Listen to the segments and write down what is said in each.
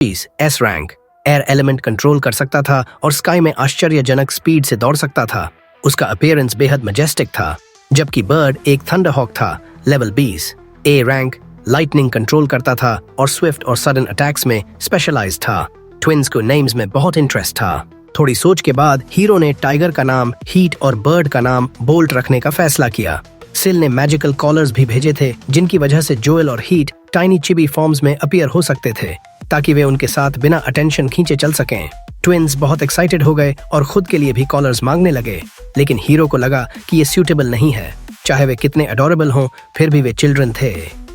S rank air element control कर सकता था और स्काई में आश्चर्यजनक स्पीड से दौड़ सकता था। उसका अपीयरेंस बेहद मैजेस्टिक था। जबकि बर्ड एक थंडरहॉक था, level 20। A rank lightning control करता था और स्विफ्ट और सडन अटैक्स में स्पेशलाइज था। ट्विंस को नेम्स में बहुत इंटरेस्ट था। थोड़ी सोच के बाद हीरो ने टाइगर का नाम हीट और बर्ड का नाम बोल्ट रखने का फैसला किया। सिल ने मैजिकल कॉलर्स भी भेजे थे, जिनकी वजह से जोएल और हीट टाइनी चिबी फॉर्म्स में अपीयर हो सकते थे, ताकि वे उनके साथ बिना अटेंशन खींचे चल सकें। ट्विंस बहुत एक्साइटेड हो गए और खुद के लिए भी कॉलर्स मांगने लगे, लेकिन हीरो को लगा कि ये सूटेबल नहीं है। चाहे वे कितने अडोरेबल हों, फिर भी वे चिल्ड्रन थे।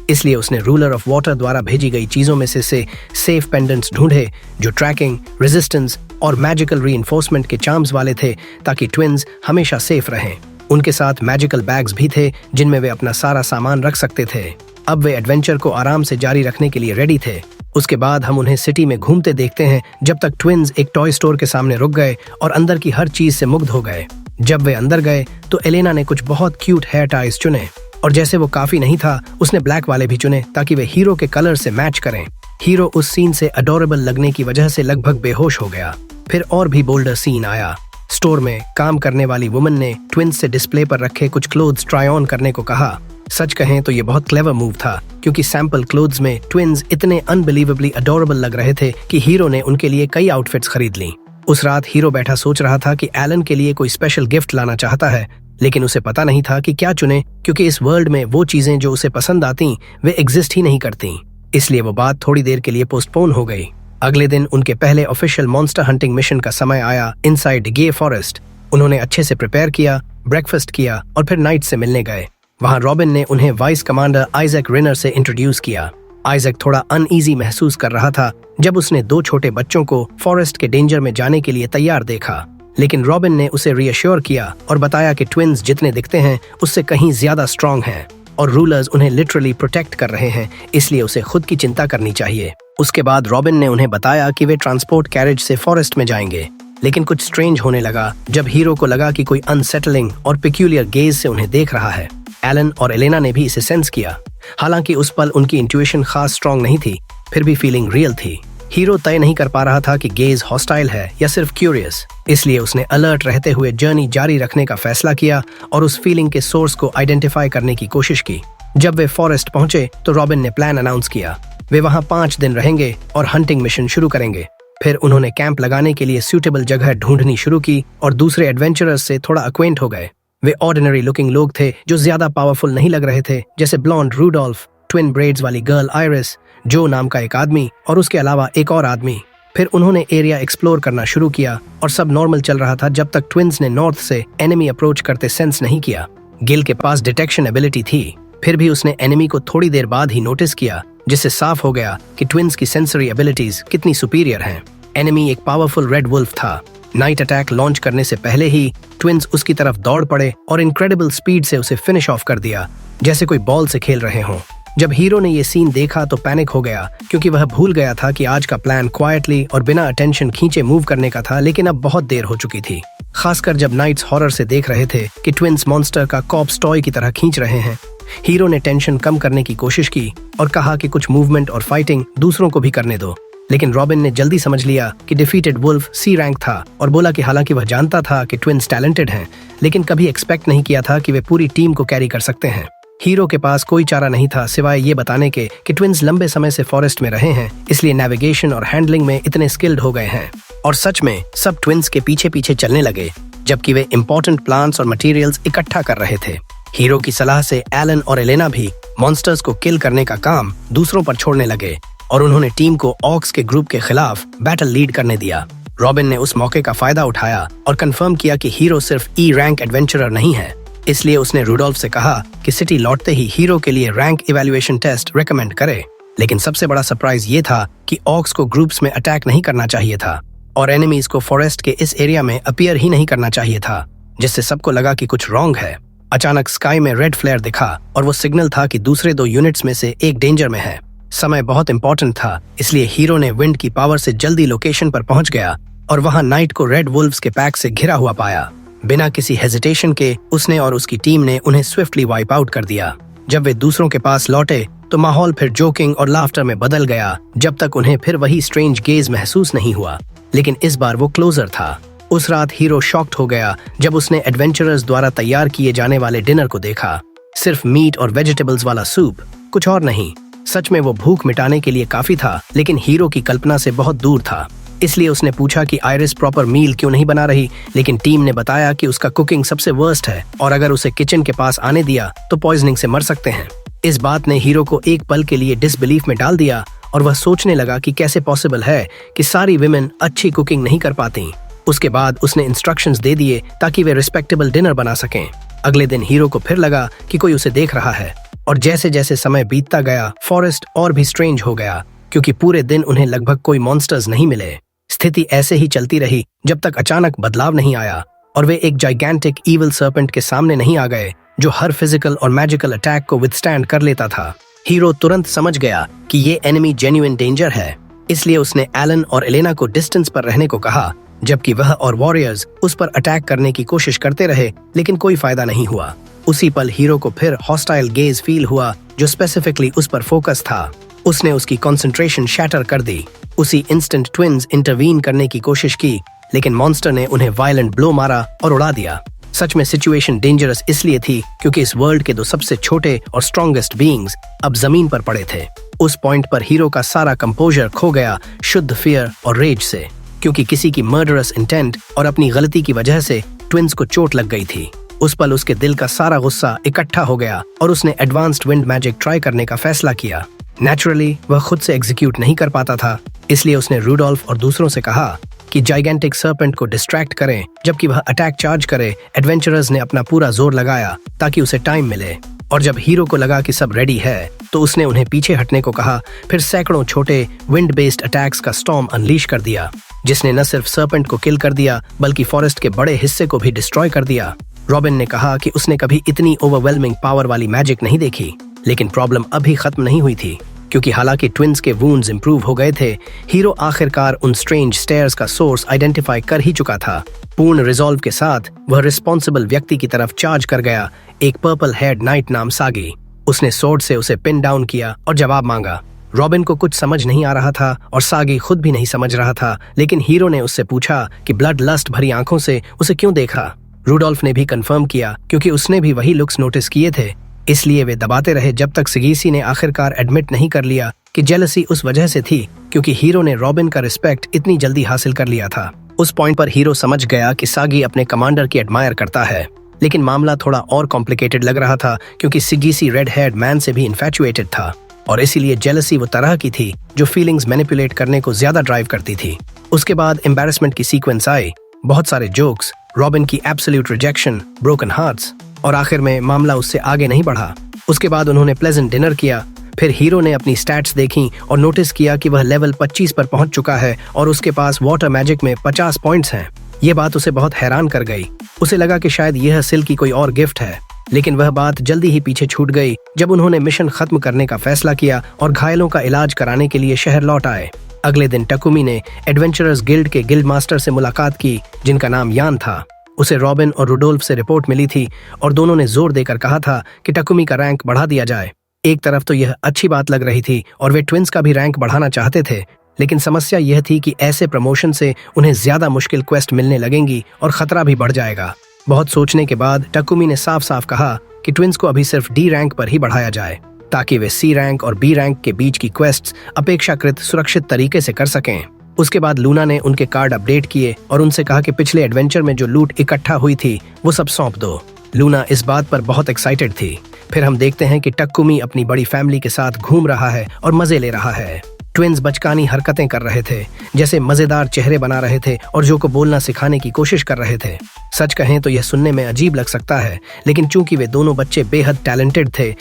इसलिए उसने रूलर ऑफ वाटर द्वारा भेजी गई चीजों में से सेफ पेंडेंट्स ढूंढे, जो ट्रैकिंग, रेजिस्टेंस और मैजिकल रीइंफोर्समेंट के चार्म्स वाले थे, ताकि ट्विंस हमेशा सेफ रहें। उनके साथ मैजिकल बैग्स भी थे, जिनमें वे अपना सारा सामान रख सकते थे। अब वे एडवेंचर को आराम से जारी रखने के लिए रेडी थे। उसके बाद हम उन्हें सिटी में घूमते देखते हैं, जब तक ट्विंस एक टॉय स्टोर के सामने रुक गए और अंदर की हर चीज से मुग्ध हो गए। जब वे अंदर गए तो एलेना ने कुछ बहुत क्यूट हेयर टाइज चुने, और जैसे वो काफी नहीं था, उसने ब्लैक वाले भी चुने ताकि वे हीरो के कलर से मैच करें। हीरो उस सीन से अडोरेबल लगने की वजह से लगभग बेहोश हो गया। फिर और भी बोल्डर सीन आया। स्टोर में काम करने वाली वुमन ने ट्विंस से डिस्प्ले पर रखे कुछ क्लोथ्स ट्राई ऑन करने को कहा। सच कहें तो ये बहुत क्लेवर मूव था, क्योंकि सैंपल क्लोथ्स में ट्विंस इतने अनबिलीवेबली अडोरेबल लग रहे थे कि हीरो ने उनके लिए कई आउटफिट्स खरीद ली। उस रात हीरो बैठा सोच रहा था कि एलन के लिए कोई स्पेशल गिफ्ट लाना चाहता है, लेकिन उसे पता नहीं था कि क्या चुने, क्योंकि इस वर्ल्ड में वो चीजें जो उसे पसंद आती वे एग्जिस्ट ही नहीं करती। इसलिए वो बात थोड़ी देर के लिए पोस्टपोन हो गई। अगले दिन उनके पहले ऑफिशियल मॉन्स्टर हंटिंग मिशन का समय आया इनसाइड गे फॉरेस्ट। उन्होंने अच्छे से प्रिपेयर किया, ब्रेकफास्ट किया और फिर नाइट से मिलने गए। वहां रॉबिन ने उन्हें वाइस कमांडर आइजैक रिनर से इंट्रोड्यूस किया। आइजैक थोड़ा अनईजी महसूस कर रहा था जब उसने दो छोटे बच्चों को फॉरेस्ट के डेंजर में जाने के लिए तैयार देखा, लेकिन रॉबिन ने उसे रियश्योर किया और बताया कि ट्विंस जितने दिखते हैं उससे कहीं ज्यादा स्ट्रॉन्ग हैं और रूलर्स उन्हें लिटरली प्रोटेक्ट कर रहे हैं, इसलिए उसे खुद की चिंता करनी चाहिए। उसके बाद रॉबिन ने उन्हें बताया कि वे ट्रांसपोर्ट कैरेज से फॉरेस्ट में जाएंगे, लेकिन कुछ स्ट्रेंज होने लगा जब हीरो को लगा कि कोई अनसेटलिंग और पिक्यूलियर गेज से उन्हें देख रहा है। एलन और एलेना ने भी इसे सेंस किया। हालांकि उस पल उनकी इंट्यूशन खास स्ट्रॉन्ग नहीं थी, फिर भी फीलिंग रियल थी। हीरो तय नहीं कर पा रहा था कि गेज हॉस्टाइल है या सिर्फ क्यूरियस, इसलिए उसने अलर्ट रहते हुए जर्नी जारी रखने का फैसला किया और उस फीलिंग के सोर्स को आइडेंटिफाई करने की कोशिश की। जब वे फॉरेस्ट पहुंचे तो रॉबिन ने प्लान अनाउंस किया। वे वहां 5 दिन रहेंगे और हंटिंग मिशन शुरू करेंगे। फिर उन्होंने कैंप लगाने के लिए सूटेबल जगह ढूंढनी शुरू की और दूसरे एडवेंचरर्स से थोड़ा अक्वेंट हो गए। वे ऑर्डिनरी लुकिंग लोग थे जो ज्यादा पावरफुल नहीं लग रहे थे, जैसे ब्लॉन्ड रूडोल्फ, ट्विन ब्रेड्स वाली गर्ल आयरिस, जो नाम का एक आदमी और उसके अलावा एक और आदमी। फिर उन्होंने एरिया एक्सप्लोर करना शुरू किया और सब नॉर्मल चल रहा था जब तक ट्विंस ने नॉर्थ से एनिमी अप्रोच करते सेंस नहीं किया। गिल के पास डिटेक्शन एबिलिटी थी, फिर भी उसने एनिमी को थोड़ी देर बाद ही नोटिस किया, जिससे साफ हो गया कि ट्विंस की सेंसरी एबिलिटीज कितनी सुपीरियर हैं। एनिमी एक पावरफुल रेड वुल्फ था। नाइट अटैक लॉन्च करने से पहले ही ट्विंस उसकी तरफ दौड़ पड़े और इनक्रेडिबल स्पीड से उसे फिनिश ऑफ कर दिया, जैसे कोई बॉल से खेल रहे हों। जब हीरो ने ये सीन देखा तो पैनिक हो गया, क्योंकि वह भूल गया था कि आज का प्लान क्वाइटली और बिना अटेंशन खींचे मूव करने का था, लेकिन अब बहुत देर हो चुकी थी। खासकर जब नाइट्स हॉरर से देख रहे थे कि ट्विंस मॉन्स्टर का कॉप्स टॉय की तरह खींच रहे हैं। हीरो ने टेंशन कम करने की कोशिश की और कहा कि कुछ मूवमेंट और फाइटिंग दूसरों को भी करने दो, लेकिन रॉबिन ने जल्दी समझ लिया कि डिफीटेड वुल्फ सी रैंक था और बोला कि हालांकि वह जानता था कि ट्विंस टैलेंटेड हैं, लेकिन कभी एक्सपेक्ट नहीं किया था कि वे पूरी टीम को कैरी कर सकते हैं। हीरो के पास कोई चारा नहीं था सिवाय ये बताने के कि ट्विंस लंबे समय से फॉरेस्ट में रहे हैं, इसलिए नेविगेशन और हैंडलिंग में इतने स्किल्ड हो गए हैं। और सच में सब ट्विंस के पीछे पीछे चलने लगे, जबकि वे इंपॉर्टेंट प्लांट्स और मटेरियल्स इकट्ठा कर रहे थे। हीरो की सलाह से एलन और एलेना भी मॉन्स्टर्स को किल करने का काम दूसरों पर छोड़ने लगे और उन्होंने टीम को ऑक्स के ग्रुप के खिलाफ बैटल लीड करने दिया। रॉबिन ने उस मौके का फायदा उठाया और कंफर्म किया कि हीरो सिर्फ ई रैंक एडवेंचरर नहीं है, इसलिए उसने रूडोल्फ से कहा कि सिटी लौटते ही हीरो के लिए रैंक इवैल्यूएशन टेस्ट रेकमेंड करे। लेकिन सबसे बड़ा सरप्राइज ये था कि ऑक्स को ग्रुप्स में अटैक नहीं करना चाहिए था और एनिमीज को फॉरेस्ट के इस एरिया में अपीयर ही नहीं करना चाहिए था, जिससे सबको लगा कि कुछ रॉन्ग है। अचानक स्काई में रेड फ्लेयर दिखा और वो सिग्नल था कि दूसरे 2 यूनिट्स में से एक डेंजर में है। समय बहुत इंपॉर्टेंट था, इसलिए हीरो ने विंड की पावर से जल्दी लोकेशन पर पहुंच गया और वहां नाइट को रेड वुल्फ्स के पैक से घिरा हुआ पाया। बिना किसी हेजिटेशन के उसने और उसकी टीम ने उन्हें स्विफ्टली वाइप आउट कर दिया। जब वे दूसरों के पास लौटे तो माहौल फिर जोकिंग और लाफ्टर में बदल गया जब तक उन्हें फिर वही स्ट्रेंज गेज महसूस नहीं हुआ। लेकिन इस बार वो क्लोजर था। उस रात हीरो शॉक्ड हो गया जब उसने एडवेंचरर्स द्वारा तैयार किए जाने वाले डिनर को देखा। सिर्फ मीट और वेजिटेबल्स वाला सूप, कुछ और नहीं। सच में वो भूख मिटाने के लिए काफी था, लेकिन हीरो की कल्पना से बहुत दूर था। इसलिए उसने पूछा कि आयरिस प्रॉपर मील क्यों नहीं बना रही, लेकिन टीम ने बताया कि उसका कुकिंग सबसे वर्स्ट है और अगर उसे किचन के पास आने दिया तो पॉइजनिंग से मर सकते हैं। इस बात ने हीरो को एक पल के लिए डिसबिलीफ में डाल दिया और वह सोचने लगा कि कैसे पॉसिबल है कि सारी विमेन अच्छी कुकिंग नहीं कर पाती। उसके बाद उसने इंस्ट्रक्शंस दे दिए ताकि वे रिस्पेक्टेबल डिनर बना सकें। अगले दिन हीरो को फिर लगा कि कोई उसे देख रहा है और जैसे जैसे समय बीतता गया फॉरेस्ट और भी स्ट्रेंज हो गया, क्योंकि पूरे दिन उन्हें लगभग कोई मॉन्स्टर्स नहीं मिले। स्थिति ऐसे ही चलती रही जब तक अचानक बदलाव नहीं आया और वे एक जाइगेंटिक ईविल सर्पेंट के सामने नहीं आ गए जो हर फिजिकल और मैजिकल अटैक को विथस्टैंड कर लेता था। हीरो तुरंत समझ गया कि ये एनिमी जेन्युइन डेंजर है, इसलिए उसने एलन और एलेना को डिस्टेंस पर रहने को कहा, जबकि वह और वॉरियर्स उस पर अटैक करने की कोशिश करते रहे, लेकिन कोई फायदा नहीं हुआ। उसी पल हीरो को फिर हॉस्टाइल गेज फील हुआ जो स्पेसिफिकली उस पर फोकस था। उसने उसकी कंसंट्रेशन शैटर कर दी। उसी इंस्टेंट ट्विन्स इंटरवीन करने की कोशिश की, लेकिन मॉन्स्टर ने उन्हें वायलेंट ब्लो मारा और उड़ा दिया। सच में सिचुएशन डेंजरस इसलिए थी क्योंकि इस वर्ल्ड के दो सबसे छोटे और स्ट्रॉन्गेस्ट बीइंग्स अब जमीन पर पड़े थे। उस पॉइंट पर हीरो का सारा कंपोजर खो गया, शुद्ध फियर और रेज से, क्योंकि किसी की मर्डरस इंटेंट और अपनी गलती की वजह से ट्विन्स को चोट लग गई थी। उस पल उसके दिल का सारा गुस्सा इकट्ठा हो गया और उसने एडवांस्ड विंड मैजिक ट्राई करने का फैसला किया। नेचुरली वह खुद से एग्जीक्यूट नहीं कर पाता था, इसलिए उसने रूडोल्फ और दूसरों से कहा कि जाइगेंटिक सर्पेंट को डिस्ट्रैक्ट करें जबकि वह अटैक चार्ज करे। एडवेंचरर्स ने अपना पूरा जोर लगाया ताकि उसे टाइम मिले, और जब हीरो को लगा कि सब रेडी है तो उसने उन्हें पीछे हटने को कहा। फिर सैकड़ों छोटे विंड बेस्ड अटैक्स का स्टॉर्म अनलीश कर दिया, जिसने न सिर्फ सर्पेंट को किल कर दिया बल्कि फॉरेस्ट के बड़े हिस्से को भी डिस्ट्रॉय कर दिया। रॉबिन ने कहा कि उसने कभी इतनी ओवरवेलमिंग पावर वाली मैजिक नहीं देखी, लेकिन प्रॉब्लम अभी खत्म नहीं हुई थी, क्योंकि हालांकि ट्विन्स के वुंड्स इंप्रूव हो गए थे, हीरो आखिरकार उन स्ट्रेंज स्टेयर्स का सोर्स आइडेंटिफाई कर ही चुका था। पूर्ण रिजॉल्व के साथ वह रिस्पॉन्सिबल व्यक्ति की तरफ चार्ज कर गया, एक पर्पल हेयर्ड नाइट नाम सागी। उसने स्वॉर्ड से उसे पिन डाउन किया और जवाब मांगा। रॉबिन को कुछ समझ नहीं आ रहा था और सागी खुद भी नहीं समझ रहा था, लेकिन हीरो ने उससे पूछा कि ब्लड लस्ट भरी आंखों से उसे क्यों देखा। रूडोल्फ ने भी कंफर्म किया क्योंकि उसने भी वही लुक्स नोटिस किए थे, इसलिए वे दबाते रहे जब तक सिगीसी ने आखिरकार एडमिट नहीं कर लिया कि जेलसी उस वजह से थी क्योंकि हीरो ने रॉबिन का रिस्पेक्ट इतनी जल्दी हासिल कर लिया था। उस पॉइंट पर हीरो समझ गया कि सागी अपने कमांडर की एडमायर करता है, लेकिन मामला थोड़ा और कॉम्प्लिकेटेड लग रहा था क्योंकि सिगीसी रेड हेयर्ड मैन से भी इन्फैचुएटेड था और इसीलिए जेलसी वो तरह की थी जो फीलिंग्स मैनिपुलेट करने को ज्यादा ड्राइव करती थी। उसके बाद एम्बैरेसमेंट की सीक्वेंस आई, बहुत सारे जोक्स, रॉबिन की एब्सोल्यूट रिजेक्शन, ब्रोकन हार्ट्स, और आखिर में मामला उससे आगे नहीं बढ़ा। उसके बाद उन्होंने प्लेजेंट डिनर किया। फिर हीरो ने अपनी स्टैट्स देखी और नोटिस किया कि वह लेवल 25 पर पहुंच चुका है और उसके पास वाटर मैजिक में 50 पॉइंट्स हैं। ये बात उसे बहुत हैरान कर गई। उसे लगा कि शायद यह सिल की कोई और गिफ्ट है, लेकिन वह बात जल्दी ही पीछे छूट गई जब उन्होंने मिशन खत्म करने का फैसला किया और घायलों का इलाज कराने के लिए शहर लौट आए। अगले दिन टकुमी ने एडवेंचरर्स गिल्ड के गिल्ड मास्टर से मुलाकात की, जिनका नाम यान था। उसे रॉबिन और रूडोल्फ से रिपोर्ट मिली थी और दोनों ने जोर देकर कहा था कि टकुमी का रैंक बढ़ा दिया जाए। एक तरफ तो यह अच्छी बात लग रही थी और वे ट्विन्स का भी रैंक बढ़ाना चाहते थे, लेकिन समस्या यह थी कि ऐसे प्रमोशन से उन्हें ज्यादा मुश्किल क्वेस्ट मिलने लगेंगी और खतरा भी बढ़ जाएगा। बहुत सोचने के बाद टकुमी ने साफ साफ कहा कि ट्विन्स को अभी सिर्फ डी रैंक पर ही बढ़ाया जाए ताकि वे सी रैंक और बी रैंक के बीच की क्वेस्ट्स अपेक्षाकृत सुरक्षित तरीके से कर सकें। उसके बाद लूना ने उनके कार्ड अपडेट किए और उनसे कहा कि पिछले एडवेंचर में जो लूट इकट्ठा हुई थी वो सब सौंप दो। लूना इस बात पर बहुत एक्साइटेड थी। फिर हम देखते हैं कि टकुमी अपनी बड़ी फैमिली के साथ घूम रहा है और मजे ले रहा है। ट्विन्स बचकानी हरकतें कर रहे थे, जैसे मजेदार चेहरे बना रहे थे और जो को बोलना सिखाने की कोशिश कर रहे थे। सच कहें तो यह सुनने में अजीब लग सकता है, लेकिन चूंकि वे दोनों बच्चे बेहद टैलेंटेड थे,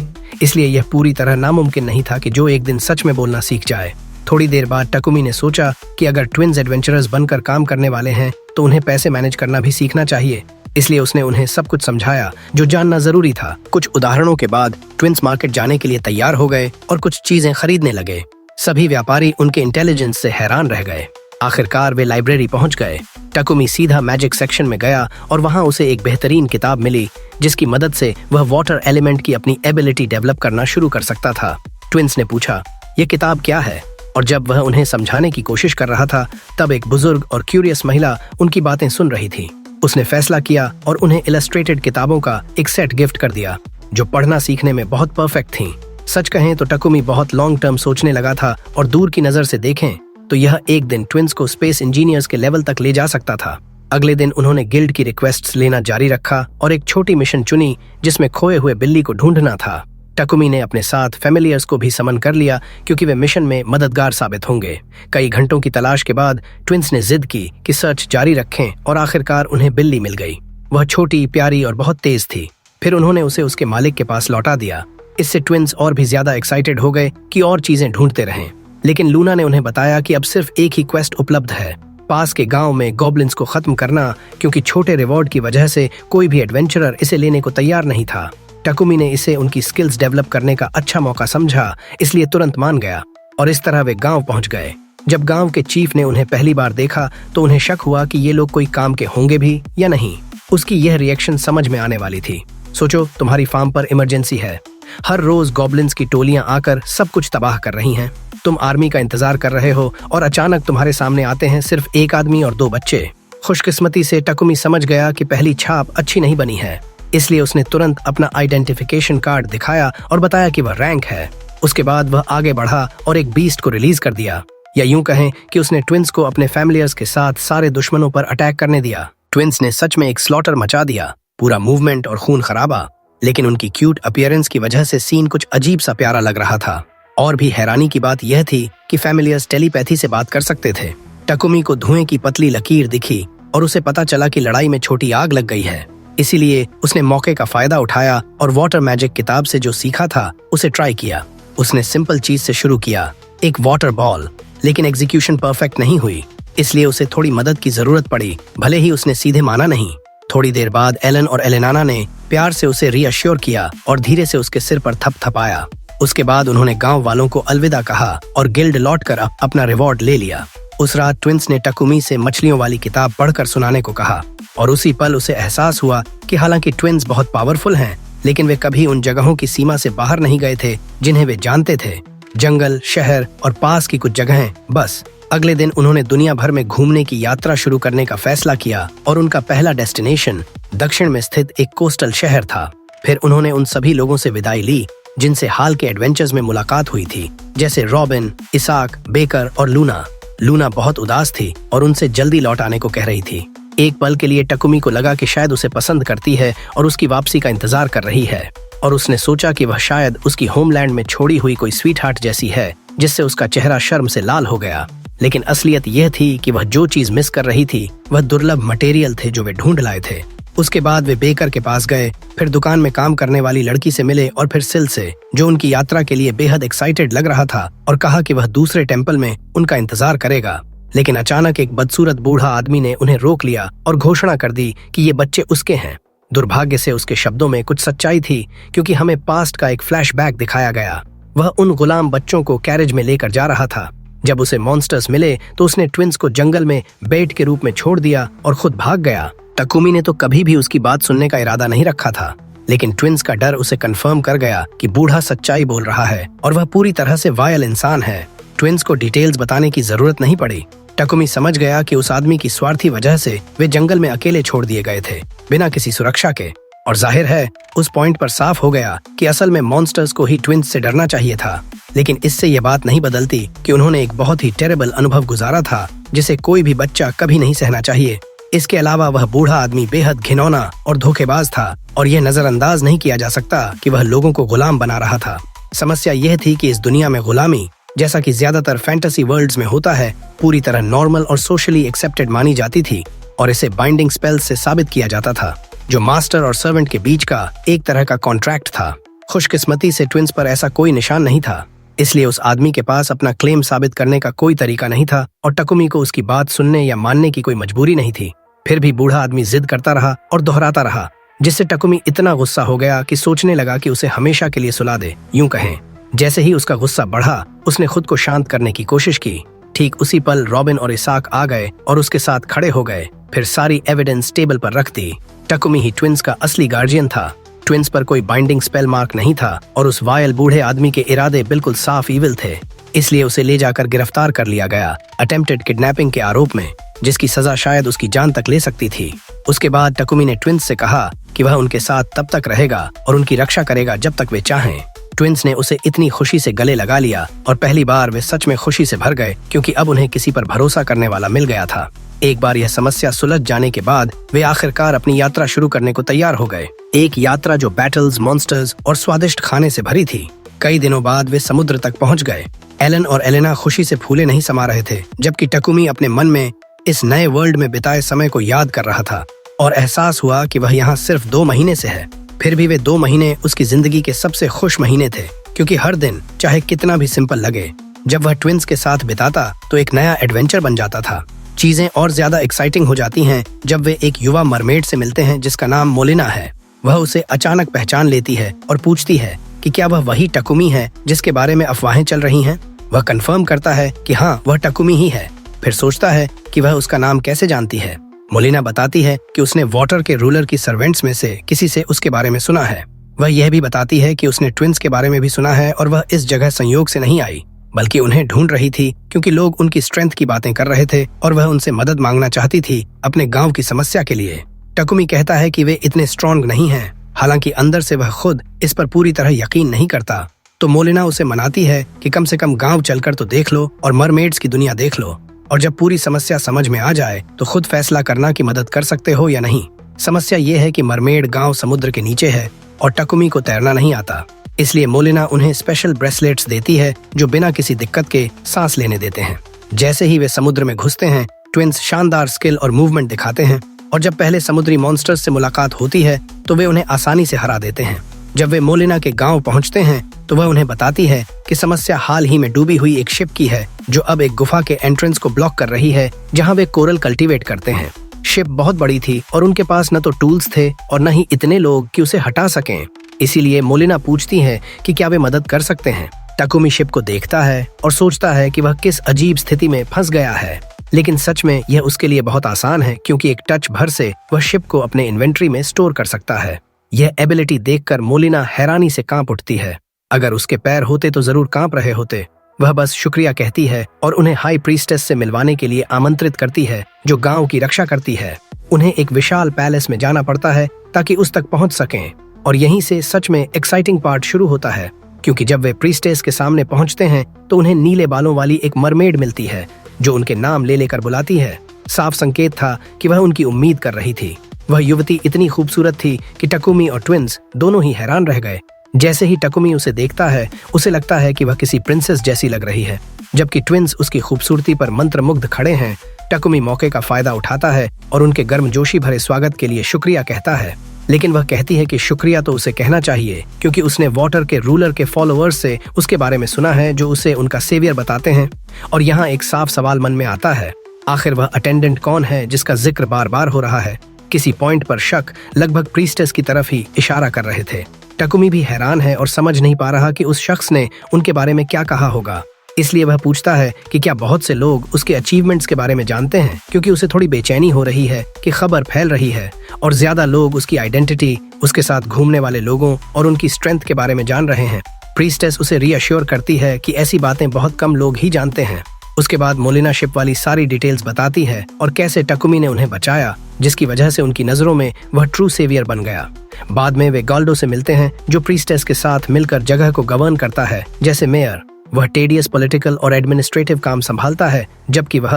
इसलिए यह पूरी तरह नामुमकिन नहीं था कि जो एक दिन सच में बोलना सीख जाए। थोड़ी देर बाद टकुमी ने सोचा कि अगर ट्विन्स एडवेंचरर्स बनकर काम करने वाले हैं तो उन्हें पैसे मैनेज करना भी सीखना चाहिए। इसलिए उसने उन्हें सब कुछ समझाया जो जानना जरूरी था। कुछ उदाहरणों के बाद ट्विन्स मार्केट जाने के लिए तैयार हो गए और कुछ चीजें खरीदने लगे। सभी व्यापारी उनके इंटेलिजेंस से हैरान रह गए। आखिरकार वे लाइब्रेरी पहुंच गए। टकुमी सीधा मैजिक सेक्शन में गया और वहां उसे एक बेहतरीन किताब मिली जिसकी मदद से वह वाटर एलिमेंट की अपनी एबिलिटी डेवलप करना शुरू कर सकता था। ट्विंस ने पूछा, ये किताब क्या है? और जब वह उन्हें समझाने की कोशिश कर रहा था, तब एक बुजुर्ग और क्यूरियस महिला उनकी बातें सुन रही थी। उसने फैसला किया और उन्हें इलस्ट्रेटेड किताबों का एक सेट गिफ्ट कर दिया, जो पढ़ना सीखने में बहुत परफेक्ट थीं। सच कहें तो टकुमी बहुत लॉन्ग टर्म सोचने लगा था, और दूर की नजर से देखें तो यह एक दिन ट्विंस को स्पेस इंजीनियर्स के लेवल तक ले जा सकता था। अगले दिन उन्होंने गिल्ड की रिक्वेस्ट्स लेना जारी रखा और एक छोटी मिशन चुनी जिसमें खोए हुए बिल्ली को ढूंढना था। टकुमी ने अपने साथ फैमिलियर्स को भी समन कर लिया, क्योंकि वे मिशन में मददगार साबित होंगे। कई घंटों की तलाश के बाद ट्विंस ने जिद की कि सर्च जारी रखें, और आखिरकार उन्हें बिल्ली मिल गई। वह छोटी, प्यारी और बहुत तेज थी। फिर उन्होंने उसे उसके मालिक के पास लौटा दिया। इससे ट्विंस और भी ज्यादा एक्साइटेड हो गए कि और चीजें ढूंढते रहें। लेकिन लूना ने उन्हें बताया कि अब सिर्फ एक ही क्वेस्ट उपलब्ध है, पास के गांव में गॉब्लिन्स को खत्म करना, क्योंकि छोटे रिवॉर्ड की वजह से कोई भी एडवेंचरर इसे लेने को तैयार नहीं था। टकुमी ने इसे उनकी स्किल्स डेवलप करने का अच्छा मौका समझा, इसलिए तुरंत मान गया, और इस तरह वे गांव पहुंच गए। जब गांव के चीफ ने उन्हें पहली बार देखा तो उन्हें शक हुआ कि ये लोग कोई काम के होंगे भी या नहीं। उसकी यह रिएक्शन समझ में आने वाली थी। सोचो, तुम्हारी फार्म पर इमरजेंसी है, हर रोज गॉब्लिन्स की टोलियां आकर सब कुछ तबाह कर रही हैं। तुम आर्मी का इंतजार कर रहे हो और अचानक तुम्हारे सामने आते हैं सिर्फ एक आदमी और 2 बच्चे। खुशकिस्मती से टकुमी समझ गया कि पहली छाप अच्छी नहीं बनी है, इसलिए उसने तुरंत अपना आइडेंटिफिकेशन कार्ड दिखाया और बताया कि वह रैंक है। उसके बाद वह आगे बढ़ा और एक बीस्ट को रिलीज कर दिया, या यूं कहें कि उसने ट्विंस को अपने फैमिलियर्स के साथ सारे दुश्मनों पर अटैक करने दिया। ट्विंस ने सच में एक स्लॉटर मचा दिया, पूरा मूवमेंट और खून खराबा, लेकिन उनकी क्यूट अपीयरेंस की वजह से सीन कुछ अजीब सा प्यारा लग रहा था। और भी हैरानी की बात यह थी कि फैमिलियर्स टेलीपैथी से बात कर सकते थे। टकुमी को धुएं की पतली लकीर दिखी और उसे पता चला कि लड़ाई में छोटी आग लग गई है। इसीलिए उसने मौके का फायदा उठाया और वाटर मैजिक किताब से जो सीखा था उसे ट्राई किया। उसने सिंपल चीज से शुरू किया, एक वाटर बॉल, लेकिन एग्जीक्यूशन परफेक्ट नहीं हुई, इसलिए उसे थोड़ी मदद की जरूरत पड़ी, भले ही उसने सीधे माना नहीं। थोड़ी देर बाद एलन और एलेनाना ने प्यार से उसे रीअश्योर किया और धीरे से उसके सिर पर थपथपाया। उसके बाद उन्होंने गांव वालों को अलविदा कहा और गिल्ड लौटकर अपना रिवॉर्ड ले लिया। उस रात ट्विंस ने टकुमी से मछलियों वाली किताब पढ़कर सुनाने को कहा, और उसी पल उसे एहसास हुआ कि हालांकि ट्विंस बहुत पावरफुल हैं, लेकिन वे कभी उन जगहों की सीमा से बाहर नहीं गए थे जिन्हें वे जानते थे, जंगल, शहर और पास की कुछ जगहें बस। अगले दिन उन्होंने दुनिया भर में घूमने की यात्रा शुरू करने का फैसला किया, और उनका पहला डेस्टिनेशन दक्षिण में स्थित एक कोस्टल शहर था। फिर उन्होंने उन सभी लोगों से विदाई ली जिनसे हाल के एडवेंचर्स में मुलाकात हुई थी, जैसे रॉबिन, इसाक, बेकर और लूना। लूना बहुत उदास थी और उनसे जल्दी लौट आने को कह रही थी। एक पल के लिए टकुमी को लगा कि शायद उसे पसंद करती है और उसकी वापसी का इंतजार कर रही है, और उसने सोचा कि वह शायद उसकी होमलैंड में छोड़ी हुई कोई स्वीट हार्ट जैसी है, जिससे उसका चेहरा शर्म से लाल हो गया। लेकिन असलियत यह थी कि वह जो चीज मिस कर रही थी वह दुर्लभ मटेरियल थे जो वे ढूंढ लाए थे। उसके बाद वे बेकर के पास गए, फिर दुकान में काम करने वाली लड़की से मिले, और फिर सिल से, जो उनकी यात्रा के लिए बेहद एक्साइटेड लग रहा था, और कहा कि वह दूसरे टेम्पल में उनका इंतजार करेगा। लेकिन अचानक एक बदसूरत बूढ़ा आदमी ने उन्हें रोक लिया और घोषणा कर दी कि ये बच्चे उसके हैं। दुर्भाग्य से उसके शब्दों में कुछ सच्चाई थी, क्योंकि हमें पास्ट का एक फ्लैशबैक दिखाया गया। वह उन गुलाम बच्चों को कैरेज में लेकर जा रहा था। जब उसे मॉन्स्टर्स मिले तो उसने ट्विंस को जंगल में बेट के रूप में छोड़ दिया और खुद भाग गया। टकुमी ने तो कभी भी उसकी बात सुनने का इरादा नहीं रखा था, लेकिन ट्विंस का डर उसे कंफर्म कर गया कि बूढ़ा सच्चाई बोल रहा है और वह पूरी तरह से वायल इंसान है। ट्विंस को डिटेल्स बताने की जरूरत नहीं पड़ी। टकुमी समझ गया कि उस आदमी की स्वार्थी वजह से वे जंगल में अकेले छोड़ दिए गए थे, बिना किसी सुरक्षा के। और जाहिर है उस पॉइंट पर साफ हो गया कि असल में मॉन्स्टर्स को ही ट्विंस से डरना चाहिए था। लेकिन इससे यह बात नहीं बदलती कि उन्होंने एक बहुत ही टेरेबल अनुभव गुजारा था, जिसे कोई भी बच्चा कभी नहीं सहना चाहिए। इसके अलावा वह बूढ़ा आदमी बेहद घिनौना और धोखेबाज था, और यह नजरअंदाज नहीं किया जा सकता कि वह लोगों को गुलाम बना रहा था। समस्या यह थी कि इस दुनिया में गुलामी, जैसा कि ज्यादातर फैंटेसी वर्ल्ड्स में होता है, पूरी तरह नॉर्मल और सोशली एक्सेप्टेड मानी जाती थी, और इसे बाइंडिंग स्पेल्स से साबित किया जाता था, जो मास्टर और सर्वेंट के बीच का एक तरह का कॉन्ट्रैक्ट था। खुशकिस्मती से ट्विंस पर ऐसा कोई निशान नहीं था, इसलिए उस आदमी के पास अपना क्लेम साबित करने का कोई तरीका नहीं था, और टकुमी को उसकी बात सुनने या मानने की कोई मजबूरी नहीं थी। फिर भी बूढ़ा आदमी जिद करता रहा और दोहराता रहा, जिससे टकुमी इतना गुस्सा हो गया कि सोचने लगा कि उसे हमेशा के लिए सुला दे, यूं कहें। जैसे ही उसका गुस्सा बढ़ा, उसने खुद को शांत करने की कोशिश की। ठीक उसी पल रॉबिन और इसाक आ गए और उसके साथ खड़े हो गए, फिर सारी एविडेंस टेबल पर रख दी। टकुमी ही ट्विंस का असली गार्जियन था। ट्विंस पर कोई बाइंडिंग स्पेल मार्क नहीं था और उस वायल बूढ़े आदमी के इरादे बिल्कुल साफ ईविल थे, इसलिए उसे ले जाकर गिरफ्तार कर लिया गया अटेम्प्टेड किडनैपिंग के आरोप में, जिसकी सजा शायद उसकी जान तक ले सकती थी। उसके बाद टकुमी ने ट्विंस से कहा कि वह उनके साथ तब तक रहेगा और उनकी रक्षा करेगा जब तक वे चाहें। ट्विंस ने उसे इतनी खुशी से गले लगा लिया और पहली बार वे सच में खुशी से भर गए, क्योंकि अब उन्हें किसी पर भरोसा करने वाला मिल गया था। एक बार यह समस्या सुलझ जाने के बाद वे आखिरकार अपनी यात्रा शुरू करने को तैयार हो गए, एक यात्रा जो बैटल्स, मॉन्स्टर्स और स्वादिष्ट खाने से भरी थी। कई दिनों बाद वे समुद्र तक पहुंच गए। एलन और एलेना खुशी से फूले नहीं समा रहे थे, जबकि टकुमी अपने मन में इस नए वर्ल्ड में बिताए समय को याद कर रहा था और एहसास हुआ कि वह यहाँ सिर्फ 2 महीने से है। फिर भी वे 2 महीने उसकी जिंदगी के सबसे खुश महीने थे, क्योंकि हर दिन चाहे कितना भी सिंपल लगे, जब वह ट्विंस के साथ बिताता तो एक नया एडवेंचर बन जाता था। चीजें और ज्यादा एक्साइटिंग हो जाती हैं जब वे एक युवा मरमेड से मिलते हैं जिसका नाम मोलिना है। वह उसे अचानक पहचान लेती है और पूछती है कि क्या वह वही टकुमी है जिसके बारे में अफवाहें चल रही हैं। वह कंफर्म करता है कि हाँ, वह टकुमी ही है। फिर सोचता है कि वह उसका नाम कैसे जानती है। मोलिना बताती है कि उसने वाटर के रूलर की सर्वेंट्स में से किसी से उसके बारे में सुना है। वह यह भी बताती है कि उसने ट्विंस के बारे में भी सुना है और वह इस जगह संयोग से नहीं आई, बल्कि उन्हें ढूंढ रही थी, क्योंकि लोग उनकी स्ट्रेंथ की बातें कर रहे थे और वह उनसे मदद मांगना चाहती थी अपने गांव की समस्या के लिए। टकुमी कहता है कि वे इतने स्ट्रॉन्ग नहीं हैं, हालांकि अंदर से वह खुद इस पर पूरी तरह यकीन नहीं करता। तो मोलिना उसे मनाती है कि कम से कम गांव चलकर तो देख लो और मरमेड्स की दुनिया देख लो, और जब पूरी समस्या समझ में आ जाए तो खुद फैसला करना कि मदद कर सकते हो या नहीं। समस्या ये है कि मरमेड गांव समुद्र के नीचे है और टकुमी को तैरना नहीं आता, इसलिए मोलिना उन्हें स्पेशल ब्रेसलेट्स देती है जो बिना किसी दिक्कत के सांस लेने देते हैं। जैसे ही वे समुद्र में घुसते हैं, ट्विंस शानदार स्किल और मूवमेंट दिखाते हैं, और जब पहले समुद्री मॉन्स्टर्स से मुलाकात होती है तो वे उन्हें आसानी से हरा देते हैं। जब वे मोलिना के गांव पहुंचते हैं तो वह उन्हें बताती है कि समस्या हाल ही में डूबी हुई एक शिप की है, जो अब एक गुफा के एंट्रेंस को ब्लॉक कर रही है जहां वे कोरल कल्टीवेट करते हैं। शिप बहुत बड़ी थी और उनके पास न तो टूल्स थे और न ही इतने लोग कि उसे हटा सकें। इसीलिए मोलिना पूछती है कि क्या वे मदद कर सकते हैं। टकुमी शिप को देखता है और सोचता है कि वह किस अजीब स्थिति में फंस गया है, लेकिन सच में यह उसके लिए बहुत आसान है, क्योंकि एक टच भर से वह शिप को अपने इन्वेंट्री में स्टोर कर सकता है। यह एबिलिटी देखकर मोलिना हैरानी से कांप उठती है। अगर उसके पैर होते तो जरूर कांप रहे होते। वह बस शुक्रिया कहती है और उन्हें हाई प्रीस्टेस से मिलवाने के लिए आमंत्रित करती है, जो गांव की रक्षा करती है। उन्हें एक विशाल पैलेस में जाना पड़ता है ताकि उस तक पहुंच सकें, और यहीं से सच में एक्साइटिंग पार्ट शुरू होता है, क्योंकि जब वे प्रीस्टेस के सामने पहुंचते हैं तो उन्हें नीले बालों वाली एक मरमेड मिलती है जो उनके नाम ले लेकर बुलाती है। साफ संकेत था कि वह उनकी उम्मीद कर रही थी। वह युवती इतनी खूबसूरत थी कि टकुमी और ट्विंस दोनों ही हैरान रह गए। जैसे ही टकुमी उसे देखता है, उसे लगता है कि वह किसी प्रिंसेस जैसी लग रही है, जबकि ट्विंस उसकी खूबसूरती पर मंत्रमुग्ध खड़े हैं। टकुमी मौके का फायदा उठाता है और उनके गर्मजोशी भरे स्वागत के लिए शुक्रिया कहता है, लेकिन वह कहती है कि शुक्रिया तो उसे कहना चाहिए, क्योंकि उसने वाटर के रूलर के फॉलोअर्स से उसके बारे में सुना है, जो उसे उनका सेवियर बताते हैं। और यहाँ एक साफ सवाल मन में आता है, आखिर वह अटेंडेंट कौन है जिसका जिक्र बार बार हो रहा है। किसी पॉइंट पर शक लगभग प्रीस्टेस की तरफ ही इशारा कर रहे थे। टकुमी भी हैरान है और समझ नहीं पा रहा कि उस शख्स ने उनके बारे में क्या कहा होगा, इसलिए वह पूछता है कि क्या बहुत से लोग उसके अचीवमेंट्स के बारे में जानते हैं, क्योंकि उसे थोड़ी बेचैनी हो रही है कि खबर फैल रही है और ज्यादा लोग उसकी आइडेंटिटी, उसके साथ घूमने वाले लोगों और उनकी स्ट्रेंथ के बारे में जान रहे हैं। प्रीस्टेस उसे रीअश्योर करती है कि ऐसी बातें बहुत कम लोग ही जानते हैं। उसके बाद मोलिना शिप वाली सारी डिटेल्स बताती है और कैसे टकुमी ने उन्हें बचाया, जिसकी वजह से उनकी नजरों में वह ट्रू सेवियर बन गया। बाद में वे गाल्डो से मिलते हैं, जो प्रीस्टेस के साथ मिलकर जगह को गवर्न करता है जैसे मेयर। वह टेडियस पॉलिटिकल और एडमिनिस्ट्रेटिव काम संभालता है, जबकि वह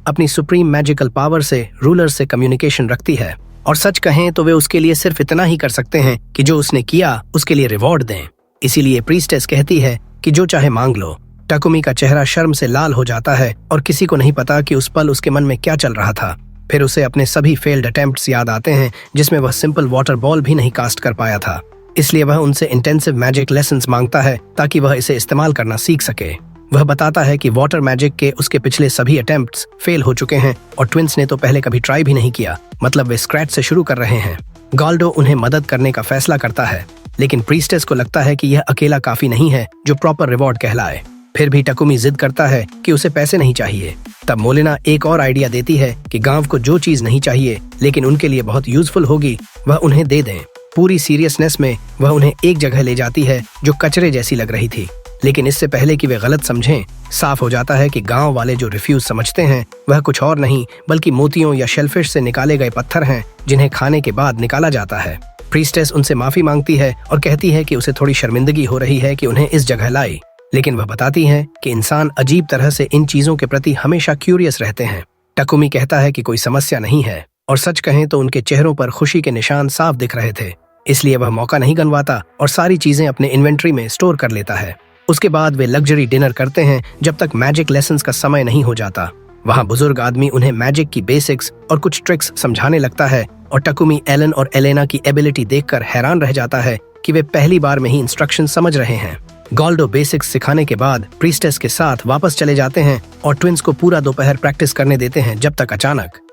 अपनी सुप्रीम मैजिकल पावर से रूलर से कम्युनिकेशन रखती है। और सच कहें तो वे उसके लिए सिर्फ इतना ही कर सकते हैं कि जो उसने किया उसके लिए रिवॉर्ड दें। इसीलिए प्रीस्टेस कहती है कि जो चाहे मांग लो। टकुमी का चेहरा शर्म से लाल हो जाता है और किसी को नहीं पता कि उस पल उसके मन में क्या चल रहा था। फिर उसे अपने सभी फेल्ड अटेम्प्ट्स याद आते हैं, जिसमें वह सिंपल वाटर बॉल भी नहीं कास्ट कर पाया था। इसलिए वह उनसे इंटेंसिव मैजिक लेसन्स मांगता है ताकि वह इसे इस्तेमाल करना सीख सके। वह बताता है कि वाटर मैजिक के उसके पिछले सभी अटेम्प्ट्स फेल हो चुके हैं और ट्विंस ने तो पहले कभी ट्राई भी नहीं किया, मतलब वे स्क्रैच से शुरू कर रहे हैं। गाल्डो उन्हें मदद करने का फैसला करता है, लेकिन प्रीस्टेस को लगता है कि यह अकेला काफी नहीं है जो प्रॉपर रिवॉर्ड कहलाए। फिर भी टकुमी जिद करता है कि उसे पैसे नहीं चाहिए। तब मोलिना एक और आइडिया देती है कि गांव को जो चीज नहीं चाहिए लेकिन उनके लिए बहुत यूजफुल होगी, वह उन्हें दे दें। पूरी सीरियसनेस में वह उन्हें एक जगह ले जाती है जो कचरे जैसी लग रही थी। लेकिन इससे पहले कि वे गलत समझें, साफ हो जाता है कि गांव वाले जो रिफ्यूज समझते हैं वह कुछ और नहीं बल्कि मोतियों या शेलफिश से निकाले गए पत्थर हैं जिन्हें खाने के बाद निकाला जाता है। प्रीस्टेस उनसे माफी मांगती है और कहती है कि उसे थोड़ी शर्मिंदगी हो रही है कि उन्हें इस जगह लाई, लेकिन वह बताती है कि इंसान अजीब तरह से इन चीजों के प्रति हमेशा क्यूरियस रहते हैं। टकुमी कहता है कि कोई समस्या नहीं है, और सच कहें तो उनके चेहरों पर खुशी के निशान साफ दिख रहे थे, इसलिए वह मौका नहीं गंवाता और सारी चीजें अपने इन्वेंट्री में स्टोर कर लेता है। उसके बाद वे लग्जरी डिनर करते हैं जब तक मैजिक लेसन्स का समय नहीं हो जाता। वहाँ बुजुर्ग आदमी उन्हें मैजिक की बेसिक्स और कुछ ट्रिक्स समझाने लगता है और टकुमी एलन और एलेना की एबिलिटी देखकर हैरान रह जाता है कि वे पहली बार में ही इंस्ट्रक्शन समझ रहे हैं। गॉल्डो बेसिक्स सिखाने के बाद प्रीस्टेस के साथ वापस चले जाते हैं और ट्विंस को पूरा दोपहर प्रैक्टिस करने देते हैं जब तक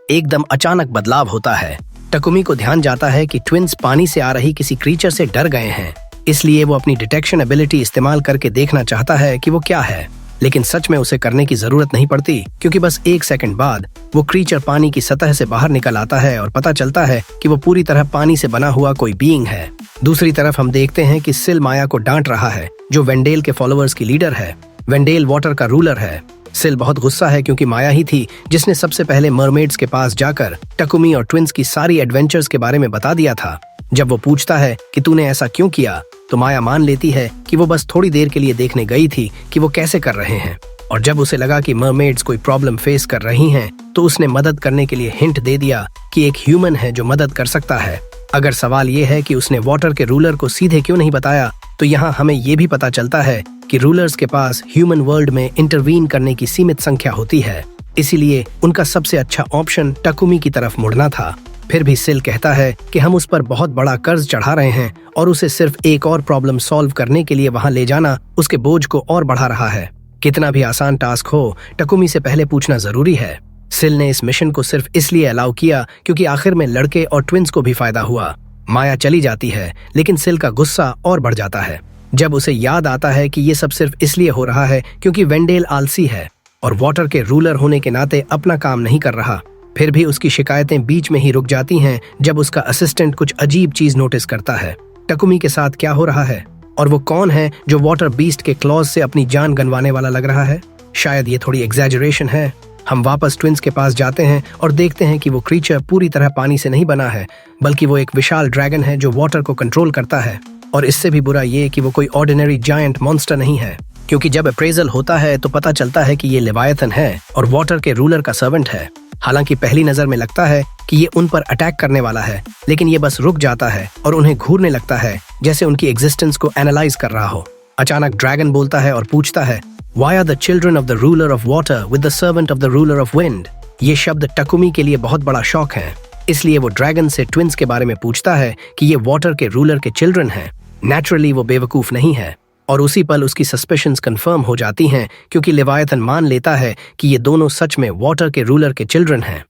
एकदम अचानक बदलाव होता है। टकुमी को ध्यान जाता है कि ट्विंस पानी से आ रही किसी क्रीचर से डर गए हैं, इसलिए वो अपनी डिटेक्शन एबिलिटी इस्तेमाल करके देखना चाहता है कि वो क्या है, लेकिन सच में उसे करने की जरूरत नहीं पड़ती क्योंकि बस 1 सेकंड बाद वो क्रीचर पानी की सतह से बाहर निकल आता है और पता चलता है कि वो पूरी तरह पानी से बना हुआ कोई बीइंग है। दूसरी तरफ हम देखते हैं कि सिल माया को डांट रहा है, जो वेंडेल के फॉलोअर्स की लीडर है। वेंडेल वाटर का रूलर है। सिल बहुत गुस्सा है क्योंकि माया ही थी जिसने सबसे पहले मरमेड्स के पास जाकर टकुमी और ट्विंस की सारी एडवेंचर्स के बारे में बता दिया था। जब वो पूछता है कि तूने ऐसा क्यों किया, तो माया मान लेती है कि वो बस थोड़ी देर के लिए देखने गई थी कि वो कैसे कर रहे हैं, और जब उसे लगा कि मरमेड्स कोई प्रॉब्लम फेस कर रही हैं, तो उसने मदद करने के लिए हिंट दे दिया कि एक ह्यूमन है जो मदद कर सकता है। अगर सवाल ये है कि उसने वाटर के रूलर को सीधे क्यों नहीं बताया, तो यहाँ हमें ये भी पता चलता है कि रूलर्स के पास ह्यूमन वर्ल्ड में इंटरवीन करने की सीमित संख्या होती है, इसीलिए उनका सबसे अच्छा ऑप्शन टकुमी की तरफ मुड़ना था। फिर भी सिल कहता है कि हम उस पर बहुत बड़ा कर्ज चढ़ा रहे हैं और उसे सिर्फ एक और प्रॉब्लम सॉल्व करने के लिए वहां ले जाना उसके बोझ को और बढ़ा रहा है। कितना भी आसान टास्क हो, टकुमी से पहले पूछना जरूरी है। सिल ने इस मिशन को सिर्फ इसलिए अलाउ किया क्योंकि आखिर में लड़के और ट्विंस को भी फायदा हुआ। माया चली जाती है, लेकिन सिल का गुस्सा और बढ़ जाता है जब उसे याद आता है कि ये सब सिर्फ इसलिए हो रहा है क्योंकि वेंडेल आलसी है और वाटर के रूलर होने के नाते अपना काम नहीं कर रहा। फिर भी उसकी शिकायतें बीच में ही रुक जाती हैं जब उसका असिस्टेंट कुछ अजीब चीज नोटिस करता है। टकुमी के साथ क्या हो रहा है और वो कौन है जो वाटर बीस्ट के क्लॉज से अपनी जान गंवाने वाला लग रहा है? शायद ये थोड़ी एग्जैजरेशन है। हम वापस ट्विंस के पास जाते हैं और देखते हैं कि वो क्रीचर पूरी तरह पानी से नहीं बना है, बल्कि वो एक विशाल ड्रैगन है जो वाटर को कंट्रोल करता है। और इससे भी बुरा ये कि वो कोई ऑर्डिनरी जायंट मॉन्स्टर नहीं है, क्योंकि जब अप्रेजल होता है तो पता चलता है कि ये लेवायथन है और वाटर के रूलर का सर्वेंट है। हालांकि पहली नजर में लगता है कि ये उन पर अटैक करने वाला है, लेकिन ये बस रुक जाता है और उन्हें घूरने लगता है जैसे उनकी एग्जिस्टेंस को एनालाइज कर रहा हो। अचानक ड्रैगन बोलता है और पूछता है, Why are the children of the ruler of water with the servant of the ruler of wind? ये शब्द टकुमी के लिए बहुत बड़ा शौक है, इसलिए वो ड्रैगन से ट्विंस के बारे में पूछता है कि ये वाटर के रूलर के चिल्ड्रन हैं। नेचुरली वो बेवकूफ नहीं है और उसी पल उसकी सस्पिशंस कंफर्म हो जाती हैं क्योंकि लेवायथन मान लेता है कि ये दोनों सच में वाटर के रूलर के चिल्ड्रन हैं।